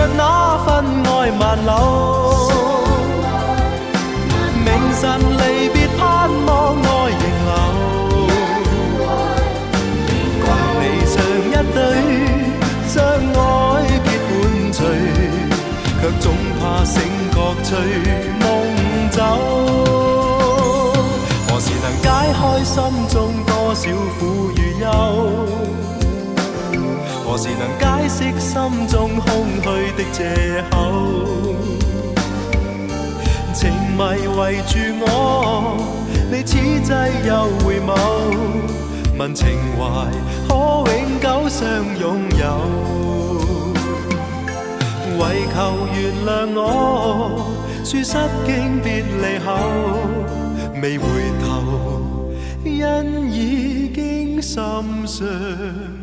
着那份愛萬縷。明晨離別盼望愛仍留，共理想一對，將愛結伴隨，卻總怕醒覺隨夢走。何時能解開心中多少苦與憂？何時能解釋心中空虛的藉口？情迷圍住我，你此際又回眸，問情懷可永久相擁有。為求原諒我，說失經別離後，未回頭，因已經心傷。